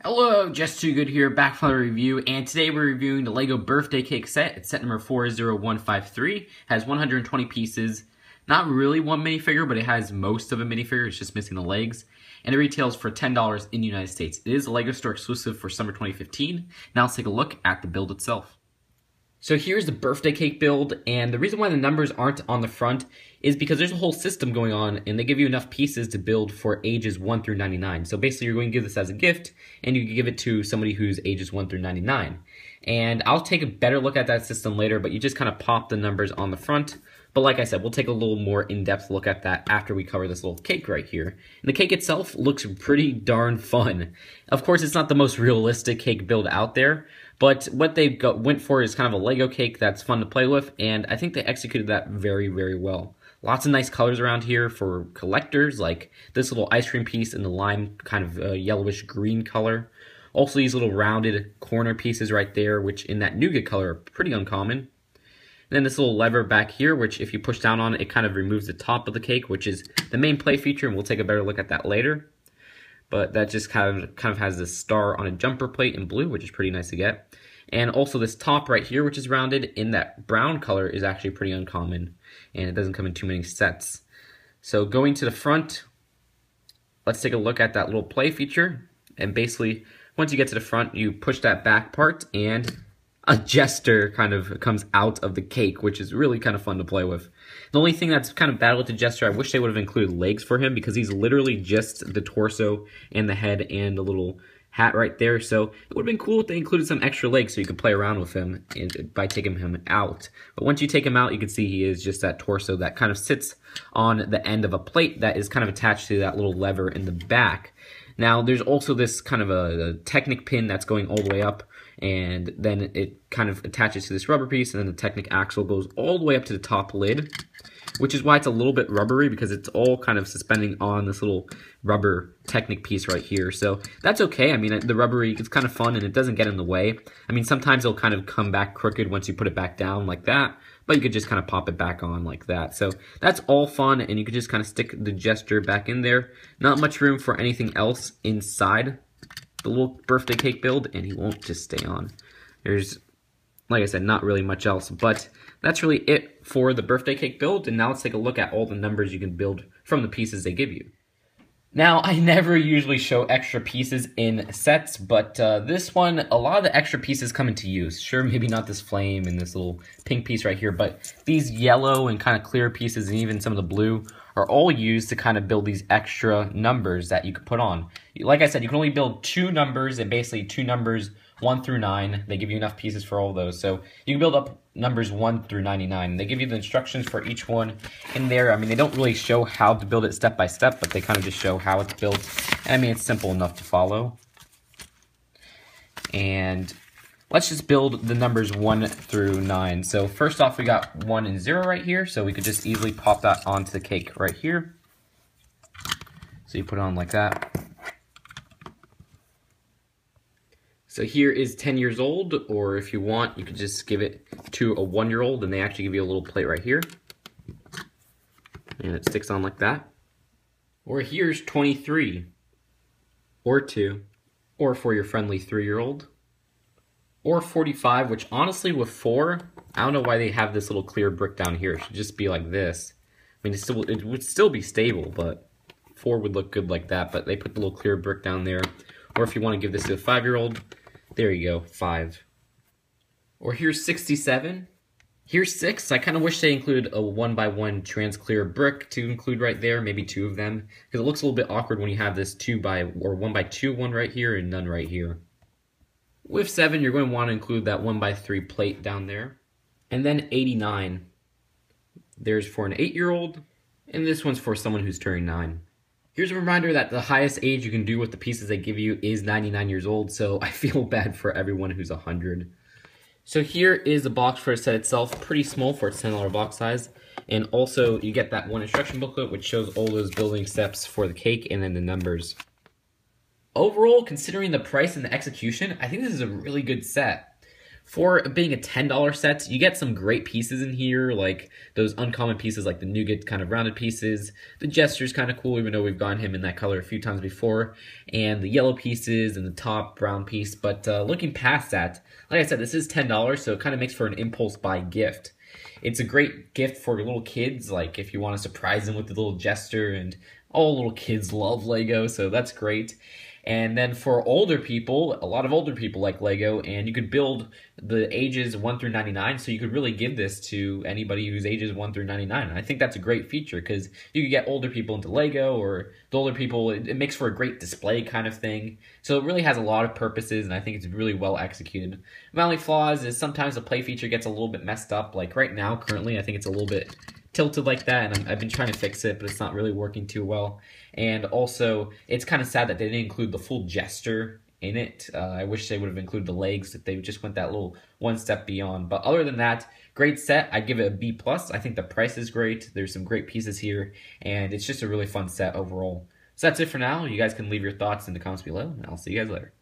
Hello, Just Too Good here, back for another review, and today we're reviewing the LEGO birthday cake set. It's set number 40153, has 120 pieces, not really one minifigure, but it has most of a minifigure, it's just missing the legs, and it retails for $10 in the United States. It is a LEGO store exclusive for summer 2015. Now let's take a look at the build itself. So here's the birthday cake build, and the reason why the numbers aren't on the front is because there's a whole system going on, and they give you enough pieces to build for ages 1 through 99. So basically you're going to give this as a gift, and you can give it to somebody who's ages 1 through 99. And I'll take a better look at that system later, but you just kind of pop the numbers on the front. But like I said, we'll take a little more in-depth look at that after we cover this little cake right here. And the cake itself looks pretty darn fun. Of course, it's not the most realistic cake build out there, but what they went for is kind of a Lego cake that's fun to play with, and I think they executed that very, very well. Lots of nice colors around here for collectors, like this little ice cream piece in the lime kind of yellowish green color. Also these little rounded corner pieces right there, which in that nougat color are pretty uncommon. And then this little lever back here, which if you push down on it, it kind of removes the top of the cake, which is the main play feature, and we'll take a better look at that later. But that just kind of has this star on a jumper plate in blue, which is pretty nice to get. And also this top right here, which is rounded in that brown color, is actually pretty uncommon, and it doesn't come in too many sets. So going to the front, let's take a look at that little play feature. And basically, once you get to the front, you push that back part, and a jester kind of comes out of the cake, which is really kind of fun to play with. The only thing that's kind of bad with the jester, I wish they would have included legs for him, because he's literally just the torso and the head and the little hat right there. So it would have been cool if they included some extra legs so you could play around with him by taking him out. But once you take him out, you can see he is just that torso that kind of sits on the end of a plate that is kind of attached to that little lever in the back. Now there's also this kind of a Technic pin that's going all the way up, and then it kind of attaches to this rubber piece, and then the Technic axle goes all the way up to the top lid, which is why it's a little bit rubbery, because it's all kind of suspending on this little rubber Technic piece right here. So that's okay. I mean, the rubbery, it's kind of fun, and it doesn't get in the way. I mean, sometimes it'll kind of come back crooked once you put it back down like that, but you could just kind of pop it back on like that. So that's all fun, and you could just kind of stick the jester back in there. Not much room for anything else inside the little birthday cake build, and he won't just stay on. There's, like I said, not really much else, but that's really it for the birthday cake build. And now let's take a look at all the numbers you can build from the pieces they give you. Now, I never usually show extra pieces in sets, but this one, a lot of the extra pieces come into use. Sure, maybe not this flame and this little pink piece right here, but these yellow and kind of clear pieces and even some of the blue are all used to kind of build these extra numbers that you could put on. Like I said, you can only build 2 numbers, and basically 2 numbers 1 through 9. They give you enough pieces for all those. So you can build up numbers 1 through 99. They give you the instructions for each one in there. I mean, they don't really show how to build it step by step, but they kind of just show how it's built. And I mean, it's simple enough to follow. And let's just build the numbers 1 through 9. So first off, we got 1 and 0 right here. So we could just easily pop that onto the cake right here. So you put it on like that. So here is 10 years old, or if you want, you could just give it to a 1-year-old, and they actually give you a little plate right here. And it sticks on like that. Or here's 23, or 2, or for your friendly 3-year-old. Or 45, which honestly with 4, I don't know why they have this little clear brick down here. It should just be like this. I mean, it would still be stable, but 4 would look good like that, but they put the little clear brick down there. Or if you want to give this to a 5-year-old, there you go, 5. Or here's 67. Here's 6. I kind of wish they included a 1x1 trans clear brick to include right there, maybe 2 of them, because it looks a little bit awkward when you have this 1x2 one right here and none right here. With 7, you're going to want to include that 1x3 plate down there. And then 89. There's for an 8-year-old, and this one's for someone who's turning 9. Here's a reminder that the highest age you can do with the pieces they give you is 99 years old, so I feel bad for everyone who's 100. So here is the box for the set itself, pretty small for its $10 box size. And also you get that one instruction booklet which shows all those building steps for the cake and then the numbers. Overall, considering the price and the execution, I think this is a really good set. For being a $10 set, you get some great pieces in here, like those uncommon pieces like the nougat kind of rounded pieces. The Jester's kind of cool, even though we've gotten him in that color a few times before. And the yellow pieces and the top brown piece. But looking past that, like I said, this is $10, so it kind of makes for an impulse buy gift. It's a great gift for little kids, like if you want to surprise them with the little Jester, and all little kids love Lego, so that's great. And then for older people, a lot of older people like Lego, and you could build the ages 1 through 99, so you could really give this to anybody who's ages 1 through 99. And I think that's a great feature because you could get older people into Lego, or the older people, it makes for a great display kind of thing. So it really has a lot of purposes, and I think it's really well executed. My only flaws is sometimes the play feature gets a little bit messed up. Like right now, currently, I think it's a little bit tilted like that, and I've been trying to fix it, but it's not really working too well. And also, it's kind of sad that they didn't include the full Jester in it. I wish they would have included the legs, if they just went that little one step beyond. But other than that, great set. I'd give it a B+. I think the price is great. There's some great pieces here, and it's just a really fun set overall. So that's it for now. You guys can leave your thoughts in the comments below, and I'll see you guys later.